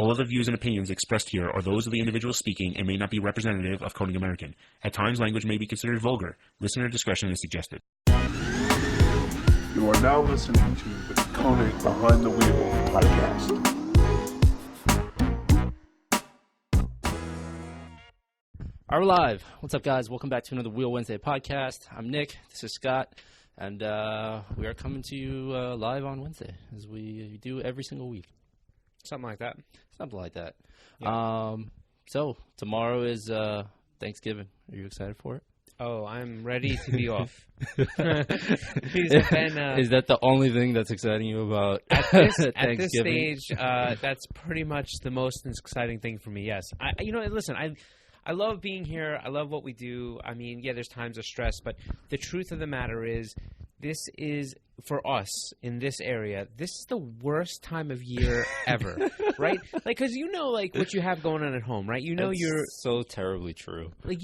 All of the views and opinions expressed here are those of the individual speaking and may not be representative of KONIG American. At times, language may be considered vulgar. Listener discretion is suggested. You are now listening to the KONIG Behind the Wheel podcast. All right, we're live. What's up, guys? Welcome back to another Wheel Wednesday podcast. I'm Nick. This is Scott. And we are coming to you live on Wednesday, as we do every single week. Something like that. Something like that. Yeah. So, tomorrow is Thanksgiving. Are you excited for it? Oh, I'm ready to be off. Is that the only thing that's exciting you about Thanksgiving? At this stage, that's pretty much the most exciting thing for me, yes. Listen, I love being here. I love what we do. I mean, yeah, there's times of stress, but the truth of the matter is this is, for us in this area, this is the worst time of year ever, right? Like, because what you have going on at home, right? You're so terribly true. Like,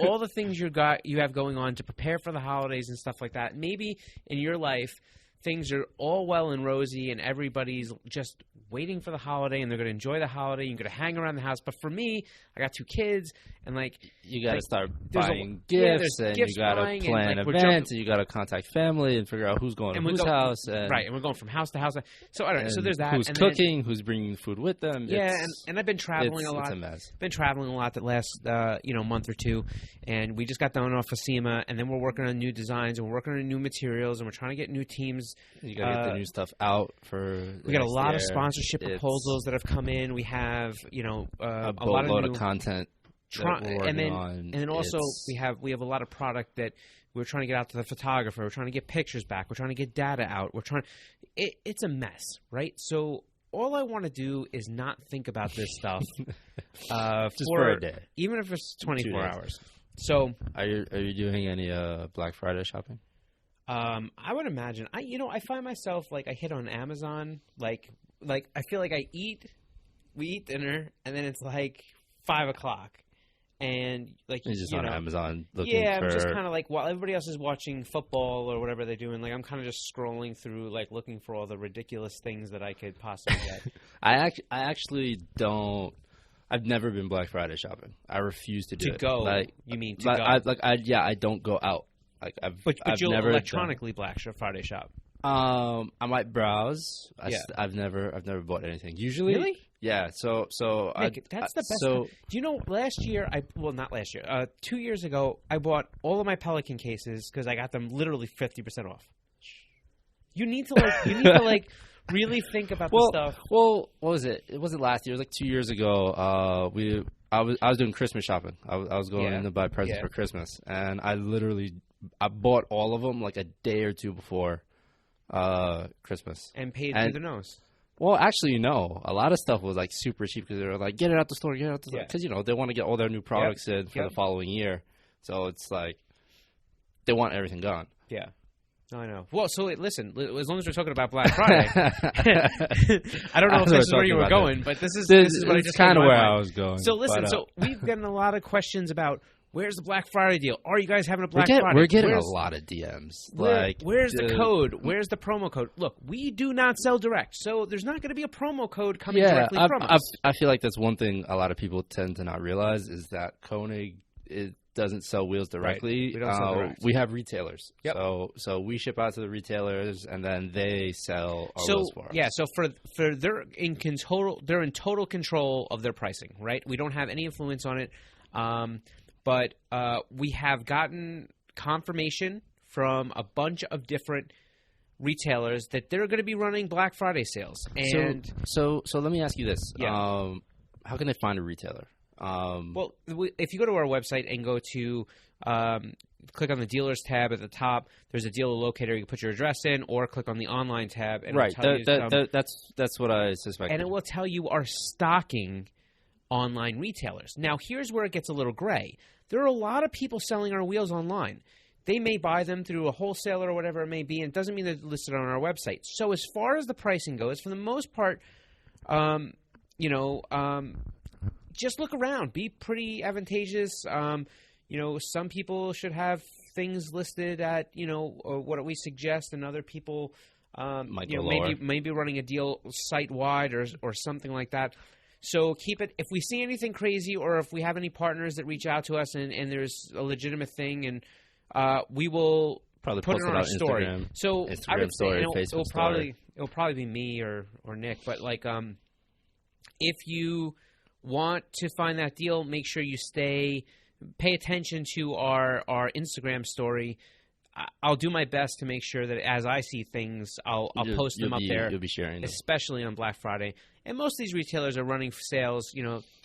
all the things you have going on to prepare for the holidays and stuff like that. Maybe in your life, things are all well and rosy and everybody's just waiting for the holiday and they're going to enjoy the holiday. You're going to hang around the house. But for me, I got two kids and you got to start buying gifts and you got to plan events and you got to contact family and figure out who's going to whose house. Right, and we're going from house to house. So I don't know. So there's that. Who's cooking? Who's bringing food with them? Yeah, and I've been traveling a lot. It's a mess. Been traveling a lot the last month or two, and we just got done off of SEMA, and then we're working on new designs and we're working on new materials and we're trying to get new teams. You got to get the new stuff out for. We got a lot of sponsorship proposals that have come in. We have a lot of new content. And then also we have a lot of product that we're trying to get out to the photographer. We're trying to get pictures back. We're trying to get data out. It's a mess, right? So all I want to do is not think about this stuff just for a day, even if it's 24 hours. So are you doing any Black Friday shopping? I would imagine. I find myself I hit on Amazon. Like I feel like we eat dinner and then it's 5:00. And you're just on Amazon looking I'm just kind of while everybody else is watching football or whatever they're doing, I'm kind of just scrolling through, looking for all the ridiculous things that I could possibly get. I actually don't. I've never been Black Friday shopping. I refuse to do it. To go? You mean to go? I don't go out. But you'll never electronically Black Friday shop. I might browse. I've never bought anything. Usually, really? Yeah. So Nick, that's the best. Do you know? Last year, not last year. 2 years ago, I bought all of my Pelican cases because I got them literally 50% off. You need to really think about the stuff. Well, what was it? It wasn't last year. It was 2 years ago. I was doing Christmas shopping. I was going in to buy presents for Christmas, and I bought all of them a day or two before Christmas. And paid through the nose. Well, actually, a lot of stuff was super cheap because they were get it out the store, because they want to get all their new products in for the following year. So it's they want everything gone. Yeah. I know. Well, so listen, as long as we're talking about Black Friday, I don't know if this is where you were going, but this is what I just kind of where I was going. So listen, we've gotten a lot of questions about where's the Black Friday deal? Are you guys having a Black Friday? We're getting a lot of DMs. Where's the code? Where's the promo code? Look, we do not sell direct, so there's not going to be a promo code coming directly from us. I feel like that's one thing a lot of people tend to not realize is that KONIG doesn't sell wheels directly. Right. We don't sell direct. We have retailers. Yep. So we ship out to the retailers and then they sell our wheels for us. Yeah, so they're in total control of their pricing, right? We don't have any influence on it. But we have gotten confirmation from a bunch of different retailers that they're going to be running Black Friday sales. And so let me ask you this: how can they find a retailer? Well, if you go to our website and go to click on the dealers tab at the top, there's a dealer locator. You can put your address in, or click on the online tab. And right. That's what I suspect. And it will tell you our stocking online retailers. Now, here's where it gets a little gray. There are a lot of people selling our wheels online. They may buy them through a wholesaler or whatever it may be, and it doesn't mean they're listed on our website. So as far as the pricing goes, for the most part, just look around. Be pretty advantageous. Some people should have things listed at, what we suggest, and other people, maybe running a deal site-wide or something like that. So keep it. If we see anything crazy, or if we have any partners that reach out to us and there's a legitimate thing, and we will probably put post it on our story. Instagram, so Instagram I would story, say Facebook story. it'll probably be me or Nick. But like, if you want to find that deal, make sure you pay attention to our Instagram story. I'll do my best to make sure that as I see things, I'll post them up there. You'll be sharing them. Especially on Black Friday. And most of these retailers are running sales,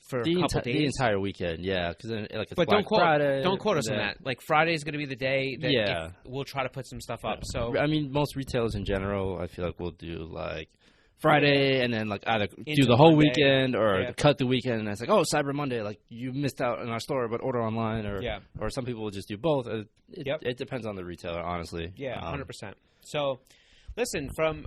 for a couple days. The entire weekend, yeah. Like but Black Friday, don't quote us on that. Like Friday is going to be the day that Yeah. we'll try to put some stuff up. So I mean, most retailers in general, I feel like we'll do like Friday and then like either Into do the whole Monday. weekend or Yeah. cut the weekend, and it's like, oh, Cyber Monday, like you missed out in our store, but order online, or Yeah. or some people will just do both. Yep. It depends on the retailer, honestly. Yeah, 100%. So, listen, from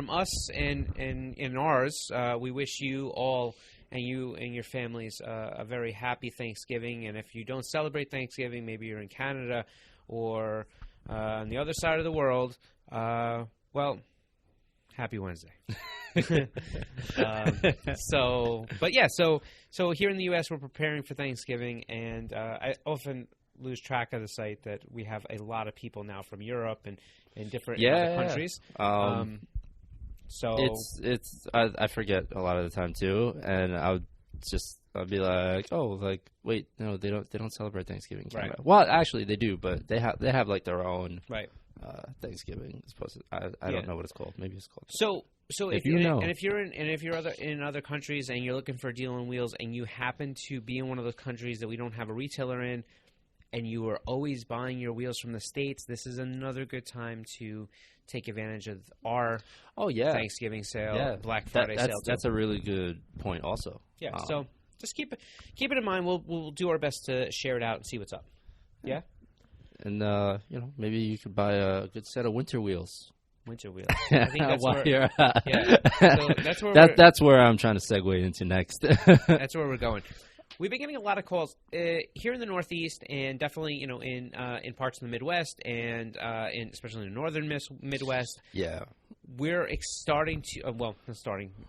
us and ours, we wish you all and you and your families a very happy Thanksgiving. And if you don't celebrate Thanksgiving, maybe you're in Canada or on the other side of the world, well, happy Wednesday. So here in the U.S., we're preparing for Thanksgiving, and I often lose track of the site that we have a lot of people now from Europe and different other countries. So I forget a lot of the time too, and I'll be like, oh, like wait, no, they don't celebrate Thanksgiving in Canada. Right. Well, actually they do, but they have like their own right. Thanksgiving. It's supposed to, I don't know what it's called. Maybe it's called. So if you're in other countries and you're looking for a deal on wheels and you happen to be in one of those countries that we don't have a retailer in, and you are always buying your wheels from the States, this is another good time to take advantage of our Thanksgiving sale, Black Friday sale. That's a really good point also. Yeah, so just keep it in mind. We'll do our best to share it out and see what's up. Yeah? And, maybe you could buy a good set of winter wheels. Winter wheels. I think that's While where, you're so that's where I'm trying to segue into next. That's where we're going. We've been getting a lot of calls here in the Northeast, and definitely in parts of the Midwest, and especially in the northern Midwest. Yeah, we're starting to.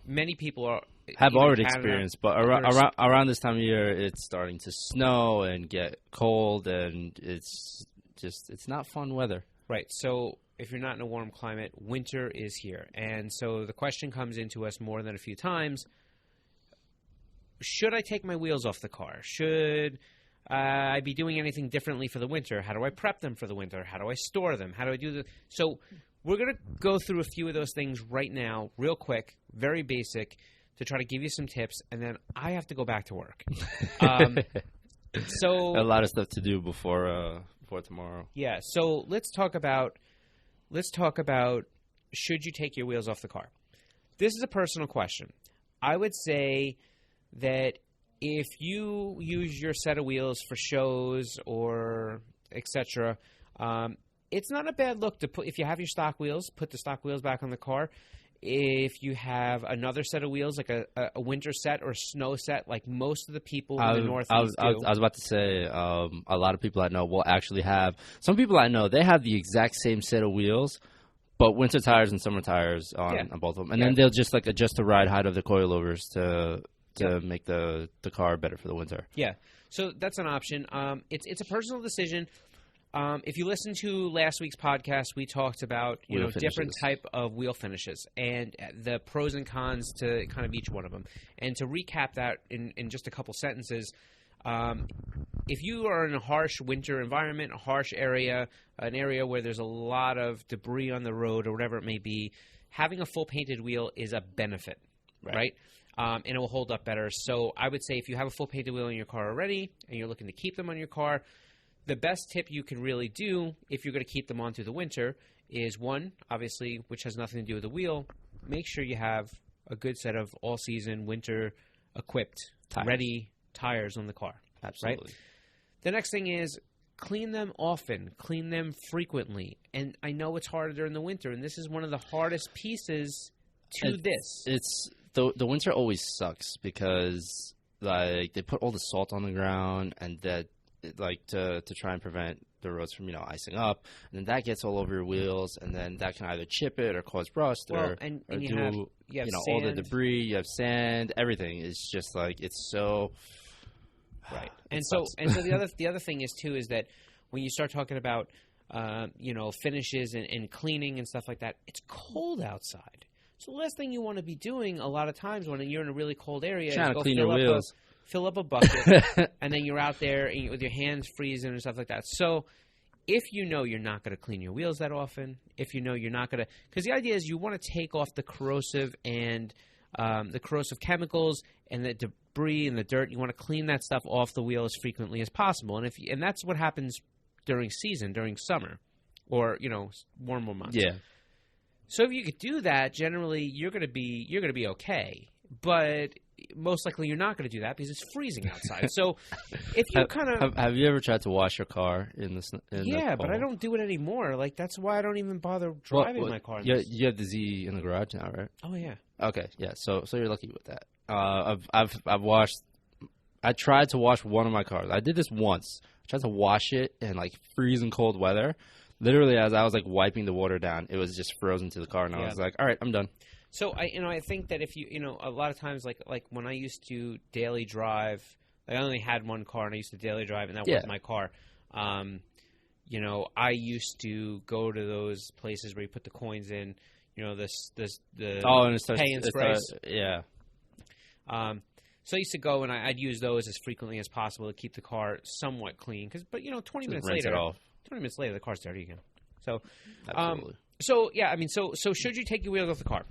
Many people have already experienced, but around this time of year, it's starting to snow and get cold, and it's not fun weather. Right. So if you're not in a warm climate, winter is here, and so the question comes into us more than a few times. Should I take my wheels off the car? Should I be doing anything differently for the winter? How do I prep them for the winter? How do I store them? How do I do the... So we're going to go through a few of those things right now, real quick, very basic, to try to give you some tips, and then I have to go back to work. So a lot of stuff to do before tomorrow. Yeah, so let's talk about should you take your wheels off the car? This is a personal question. I would say that if you use your set of wheels for shows or etc., it's not a bad look to put. If you have your stock wheels, put the stock wheels back on the car. If you have another set of wheels, like a winter set or a snow set, like most of the people in the Northeast do. I was about to say, a lot of people I know will actually have. Some people I know, they have the exact same set of wheels, but winter tires and summer tires on both of them, and then they'll just like adjust the ride height of the coilovers to make the car better for the winter. Yeah, so that's an option. It's a personal decision. If you listen to last week's podcast, we talked about different type of wheel finishes and the pros and cons to kind of each one of them. And to recap that in just a couple sentences, if you are in a harsh winter environment, a harsh area, an area where there's a lot of debris on the road or whatever it may be, having a full painted wheel is a benefit, right? And it will hold up better. So I would say if you have a full painted wheel in your car already and you're looking to keep them on your car, the best tip you can really do if you're going to keep them on through the winter is one, obviously, which has nothing to do with the wheel, make sure you have a good set of all-season, winter-equipped, ready tires on the car. Absolutely. Right? The next thing is clean them often, clean them frequently. And I know it's harder during the winter, and this is one of the hardest pieces to this. It's the winter always sucks because like they put all the salt on the ground and that like to try and prevent the roads from icing up, and then that gets all over your wheels, and then that can either chip it or cause rust or you have all the debris. You have sand, everything. It's just like it's so right. And so the other thing is too is that when you start talking about finishes and cleaning and stuff like that, it's cold outside. So the last thing you want to be doing a lot of times when you're in a really cold area is to clean your wheels. Fill up a bucket, and then you're out there with your hands freezing and stuff like that. So if you know you're not going to clean your wheels that often, if you know you're not going to – because the idea is you want to take off the corrosive and the corrosive chemicals and the debris and the dirt. You want to clean that stuff off the wheel as frequently as possible. And that's what happens during summer or, warmer months. Yeah. So if you could do that, generally you're going to be okay. But – most likely you're not going to do that because it's freezing outside. So if you have you ever tried to wash your car in the snow? But I don't do it anymore. Like that's why I don't even bother driving my car. You have the Z in the garage now, right? Oh yeah. Okay, yeah. So you're lucky with that. I've washed. I tried to wash one of my cars. I did this once. I tried to wash it in like freezing cold weather. Literally, as I was like wiping the water down, it was just frozen to the car, and I was like, "All right, I'm done." So I think that if you a lot of times like when I used to daily drive, I only had one car and I used to daily drive and that was my car. I used to go to those places where you put the coins in, and it starts, pay and sprays. So I used to go and I'd use those as frequently as possible to keep the car somewhat clean. 20 minutes later the car's dirty again. So absolutely. So should you take your wheels off the car?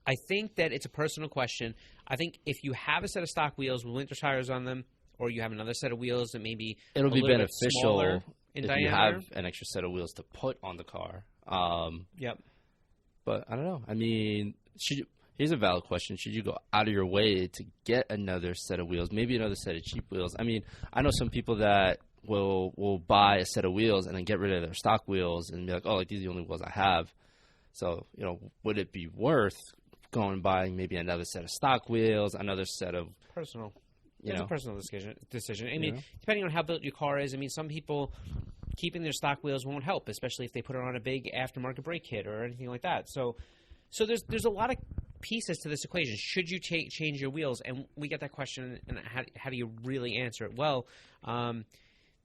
I think that it's a personal question. I think if you have a set of stock wheels with winter tires on them, or you have another set of wheels that maybe it'll be beneficial in if diameter. You have an extra set of wheels to put on the car. Yep. But I don't know. I mean, here's a valid question. Should you go out of your way to get another set of wheels, maybe another set of cheap wheels? I mean, I know some people that will buy a set of wheels and then get rid of their stock wheels and be like, oh, like these are the only wheels I have. So, would it be worth going and buying maybe another set of stock wheels, another set of personal? It's a personal decision. I mean, depending on how built your car is. I mean, some people keeping their stock wheels won't help, especially if they put it on a big aftermarket brake kit or anything like that. So there's a lot of pieces to this equation. Should you change your wheels? And we get that question, and how do you really answer it? Well,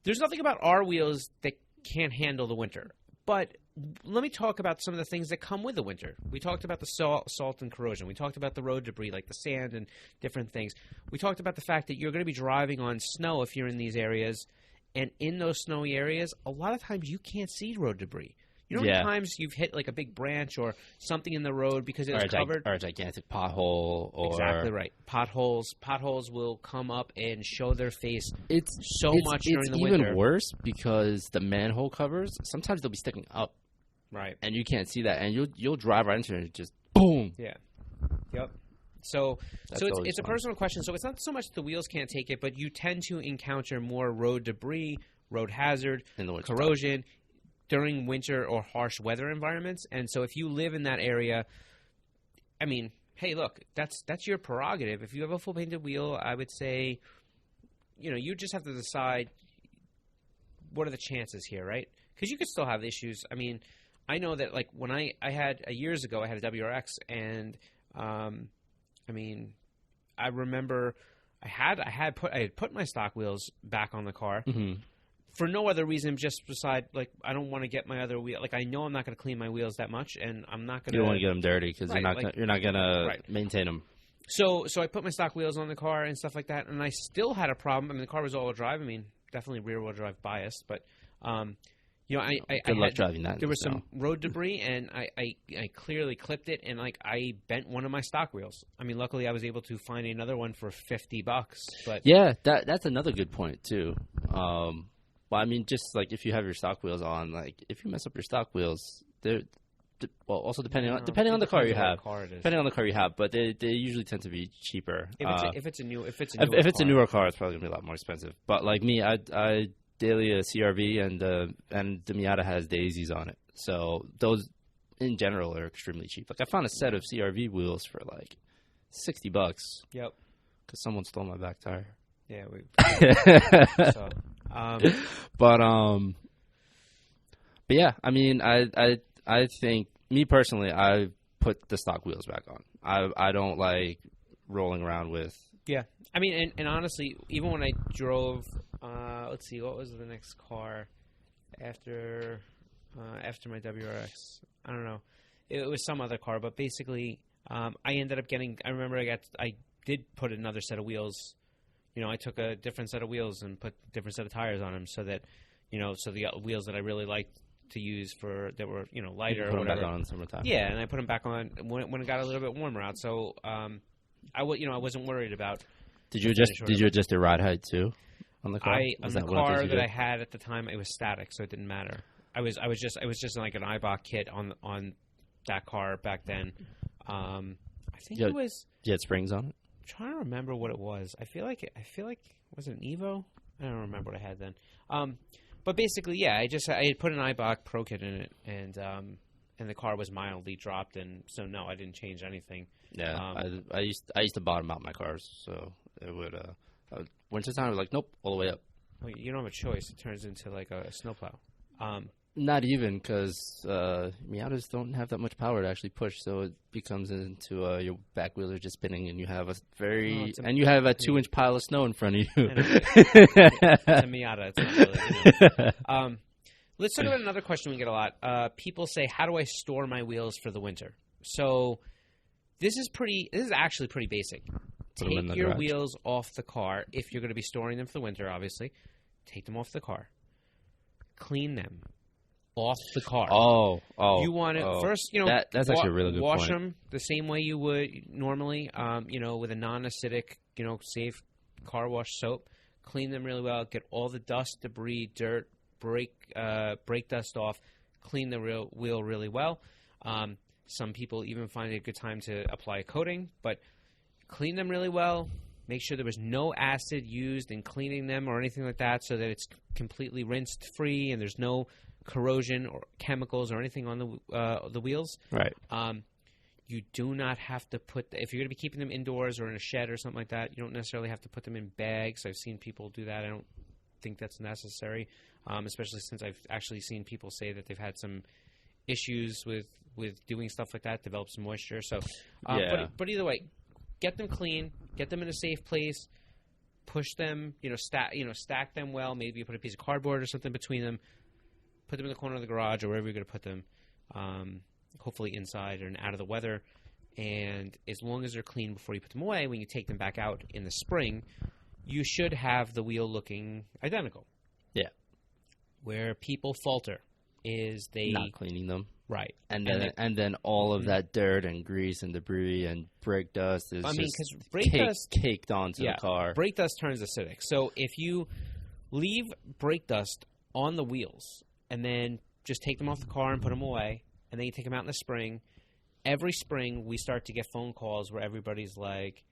there's nothing about our wheels that can't handle the winter. But let me talk about some of the things that come with the winter. We talked about the salt and corrosion. We talked about the road debris, like the sand and different things. We talked about the fact that you're going to be driving on snow if you're in these areas. And in those snowy areas, a lot of times you can't see road debris. You know how many times you've hit like a big branch or something in the road because it was covered? Or a gigantic pothole. Exactly right. Potholes will come up and show their face much during the winter. It's even worse because the manhole covers, sometimes they'll be sticking up. Right. And you can't see that. And you'll drive right into it and just boom. Yeah. Yep. So it's a personal question. So it's not so much the wheels can't take it, but you tend to encounter more road debris, road hazard, corrosion during winter or harsh weather environments. And so if you live in that area, I mean, hey, look, that's your prerogative. If you have a full painted wheel, I would say, you just have to decide what are the chances here, right? Because you could still have issues. I mean, I know that like when I had years ago, I had a WRX, and I mean, I remember I had put my stock wheels back on the car. Mm-hmm. For no other reason, just beside, like, I don't want to get my other wheel. Like, I know I'm not going to clean my wheels that much, and I'm not going to... You don't want to get them dirty because you're not going to maintain them. So I put my stock wheels on the car and stuff like that, and I still had a problem. I mean, the car was all-wheel drive. I mean, definitely rear-wheel drive biased, but, Good luck driving that. There was some road debris, and I clearly clipped it, and, like, I bent one of my stock wheels. I mean, luckily I was able to find another one for $50, but... Yeah, that's another good point, too. Well, I mean, just like if you have your stock wheels on, like if you mess up your stock wheels, also depending on the car you have, but they usually tend to be cheaper. If it's a newer car, it's probably gonna be a lot more expensive. But like me, I daily a CRV and the Miata has daisies on it, so those in general are extremely cheap. Like I found a set of CRV wheels for like $60. Yep. Because someone stole my back tire. Yeah, But yeah, I mean, I think, me personally, I put the stock wheels back on. I don't like rolling around with. Yeah, I mean, and honestly, even when I drove, let's see, what was the next car after my WRX? I don't know. It was some other car, but basically, I ended up getting. I remember I did put another set of wheels. You know, I took a different set of wheels and put a different set of tires on them, so that, so the wheels that I really liked to use that were lighter or whatever. Back on in summertime. Yeah, and I put them back on when it got a little bit warmer out. So I wasn't worried about. Did you adjust your ride height too on the car? On the car that I had at the time, it was static, so it didn't matter. I was just like an IBOC kit on that car back then. I think it was. You had springs on it? I'm trying to remember what it was. I feel like was it an Evo? I don't remember what I had then. But basically, yeah, I had put an IBOC Pro Kit in it, and the car was mildly dropped, and so no, I didn't change anything. Yeah, I used to bottom out my cars, so it would wintertime I was like, nope, all the way up. Well, you don't have a choice. It turns into like a snowplow. Not even, because Miatas don't have that much power to actually push, so it becomes into your back wheels are just spinning, and you have a 2-inch pile of snow in front of you. It's a Miata. It's not really, let's talk about another question we get a lot. People say, "How do I store my wheels for the winter?" So this is actually pretty basic. Take your wheels off the car if you're going to be storing them for the winter. Obviously, take them off the car. Clean them off the car. Oh. You want to first, that's actually a really good wash point. them the same way you would normally, with a non-acidic, safe car wash soap. Clean them really well. Get all the dust, debris, dirt, brake dust off. Clean the wheel really well. Some people even find it a good time to apply a coating, but clean them really well. Make sure there was no acid used in cleaning them or anything like that, so that it's completely rinsed free and there's no corrosion or chemicals or anything on the wheels. Right. You do not have to if you're going to be keeping them indoors or in a shed or something like that, you don't necessarily have to put them in bags. I've seen people do that. I don't think that's necessary, especially since I've actually seen people say that they've had some issues with doing stuff like that, develop some moisture. So, but either way, get them clean, get them in a safe place, push them, stack them well. Maybe you put a piece of cardboard or something between them. Put them in the corner of the garage or wherever you're going to put them, hopefully inside and out of the weather. And as long as they're clean before you put them away, when you take them back out in the spring, you should have the wheel looking identical. Yeah. Where people falter is they not cleaning them. Right. And then all of that dirt and grease and debris and brake dust is because brake dust caked onto the car. Brake dust turns acidic. So if you leave brake dust on the wheels and then just take them off the car and put them away, and then you take them out in the spring, every spring we start to get phone calls where everybody's like,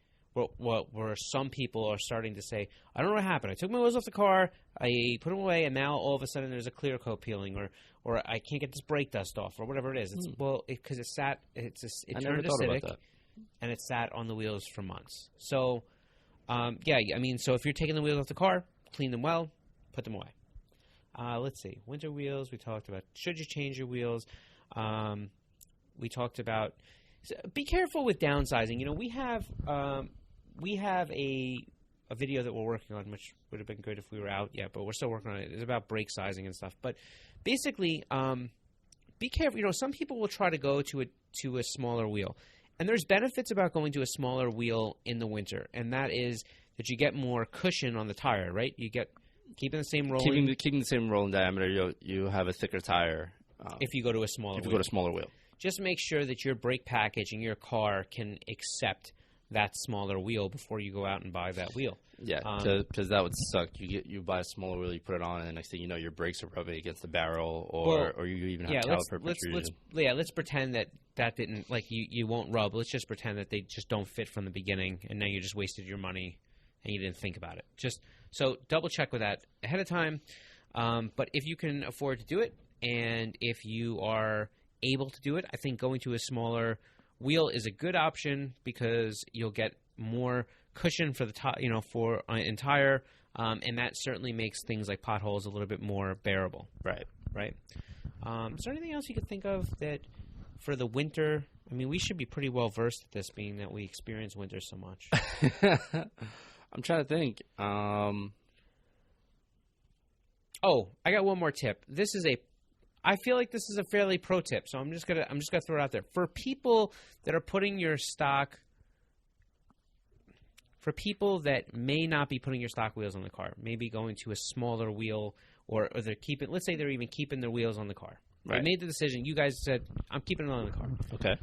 where some people are starting to say, I don't know what happened. I took my wheels off the car, I put them away, and now all of a sudden there's a clear coat peeling, or I can't get this brake dust off, or whatever it is. It's because it turned acidic, and it sat on the wheels for months. So, so if you're taking the wheels off the car, clean them well, put them away. Let's see. Winter wheels, we talked about. Should you change your wheels? We talked about. Be careful with downsizing. We have a video that we're working on, which would have been good if we were out yet, but we're still working on it. It's about brake sizing and stuff. But basically, be careful. Some people will try to go to a smaller wheel, and there's benefits about going to a smaller wheel in the winter, and that is that you get more cushion on the tire. Right? You get keeping the same rolling. Keeping the same rolling diameter, you have a thicker tire. If you go to a smaller wheel. Just make sure that your brake package in your car can accept that smaller wheel before you go out and buy that wheel. Yeah, because that would suck. You buy a smaller wheel, you put it on, and the next thing you know, your brakes are rubbing against the barrel, or you even have caliper protrusion. Let's pretend that didn't, you won't rub. Let's just pretend that they just don't fit from the beginning, and now you just wasted your money and you didn't think about it. So double check with that ahead of time. But if you can afford to do it, and if you are able to do it, I think going to a smaller wheel is a good option because you'll get more cushion for the top, for an entire, and that certainly makes things like potholes a little bit more bearable. Right. Is there anything else you could think of that for the winter? I mean, we should be pretty well versed at this, being that we experience winter so much. I'm trying to think. Oh, I got one more tip. I feel like this is a fairly pro tip, so I'm just gonna throw it out there for people that are putting your stock. For people that may not be putting your stock wheels on the car, maybe going to a smaller wheel, or they're keeping. Let's say they're even keeping their wheels on the car. Right. They made the decision. You guys said, "I'm keeping it on the car." Okay.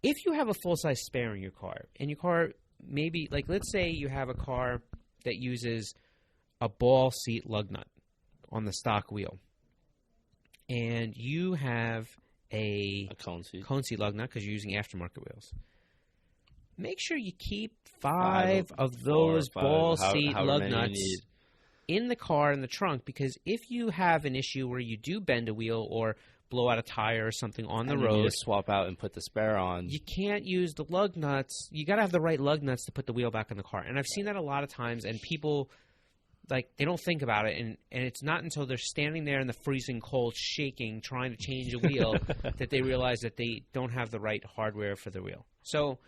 If you have a full-size spare in your car, and your car maybe, like, let's say you have a car that uses a ball seat lug nut on the stock wheel, and you have a cone seat lug nut because you're using aftermarket wheels. Make sure you keep five of those ball seat lug nuts in the car in the trunk, because if you have an issue where you do bend a wheel or blow out a tire or something on the road, you need to swap out and put the spare on. You can't use the lug nuts. You got to have the right lug nuts to put the wheel back in the car. And I've seen that a lot of times, and people, like, they don't think about it, and it's not until they're standing there in the freezing cold, shaking, trying to change a wheel that they realize that they don't have the right hardware for the wheel. So,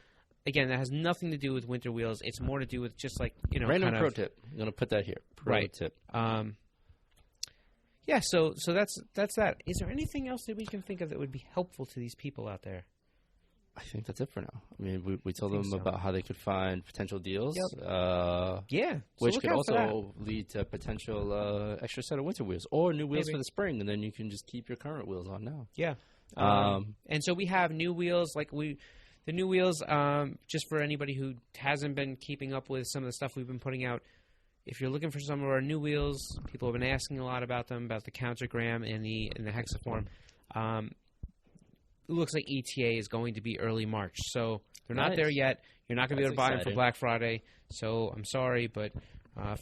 again, that has nothing to do with winter wheels. It's more to do with just, like, random pro tip. I'm going to put that here. Pro tip. Yeah, so that's that. Is there anything else that we can think of that would be helpful to these people out there? I think that's it for now. I mean, we told them about how they could find potential deals. Yep. Which could also lead to potential extra set of winter wheels or new wheels for the spring, and then you can just keep your current wheels on now. Yeah. And so we have new wheels, the new wheels, just for anybody who hasn't been keeping up with some of the stuff we've been putting out. If you're looking for some of our new wheels, people have been asking a lot about them, about the countergram and the hexaform. It looks like ETA is going to be early March, so they're not there yet. You're not going to be able to buy them for Black Friday, so I'm sorry, but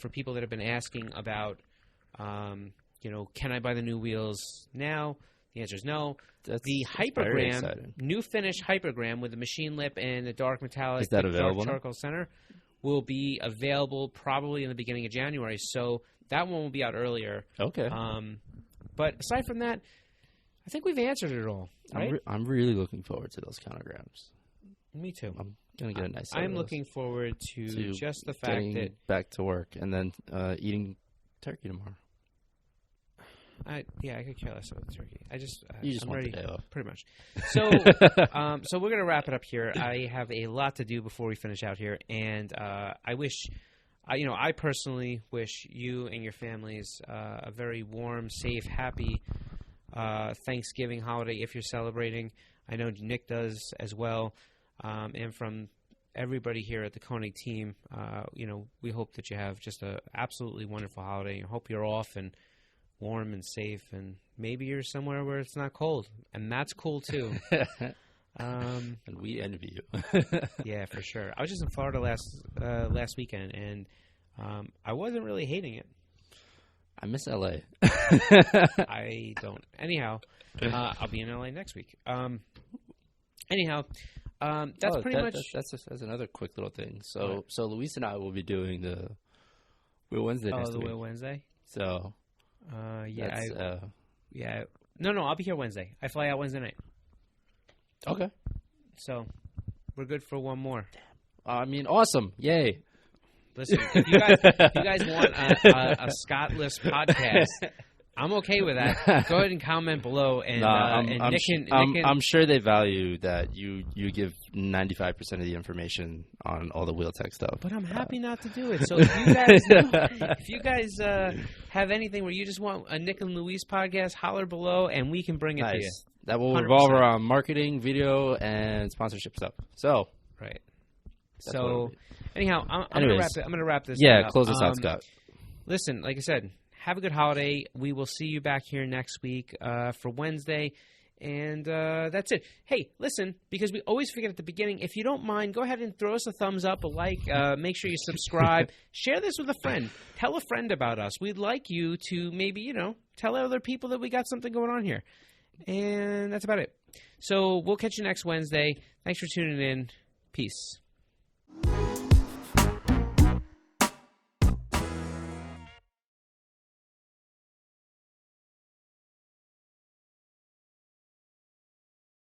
for people that have been asking about, can I buy the new wheels now? The answer is no. The Hypergram, new finish Hypergram with the machine lip and the dark metallic, is that available? Dark charcoal center, will be available probably in the beginning of January. So that one will be out earlier. Okay. But aside from that, I think we've answered it all. Right? I'm really looking forward to those countergrams. Me too. I'm gonna get a nice. I'm looking forward to just the fact that back to work and then eating turkey tomorrow. I could care less about the turkey. You just I'm want ready, the day off. pretty much. So, so we're gonna wrap it up here. I have a lot to do before we finish out here, and I personally wish you and your families a very warm, safe, happy Thanksgiving holiday if you're celebrating. I know Nick does as well, and from everybody here at the KONIG team, we hope that you have just a absolutely wonderful holiday. I hope you're off and warm and safe, and maybe you're somewhere where it's not cold, and that's cool too. And we envy you. Yeah, for sure. I was just in Florida last weekend, and I wasn't really hating it. I miss LA. I don't. Anyhow, I'll be in LA next week. Anyhow, that's pretty much. That's another quick little thing. So Luis and I will be doing the Wheel Wednesday next week. Oh, the Wheel Wednesday. So. No, I'll be here Wednesday. I fly out Wednesday night. Okay. So, we're good for one more. I mean, awesome. Yay. Listen, if you guys want a Scottless podcast, I'm okay with that. Go ahead and comment below, and I'm sure they value that you give 95% of the information on all the wheel tech stuff. But I'm happy not to do it. So if you guys have anything where you just want a Nick and Luis podcast, holler below, and we can bring it to you. That will revolve around marketing, video, and sponsorship stuff. So right. So anyhow, I'm gonna wrap this. Yeah, close this out, Scott. Listen, like I said, have a good holiday. We will see you back here next week for Wednesday. And that's it. Hey, listen, because we always forget at the beginning, if you don't mind, go ahead and throw us a thumbs up, a like. Make sure you subscribe. Share this with a friend. Tell a friend about us. We'd like you to maybe, tell other people that we got something going on here. And that's about it. So we'll catch you next Wednesday. Thanks for tuning in. Peace.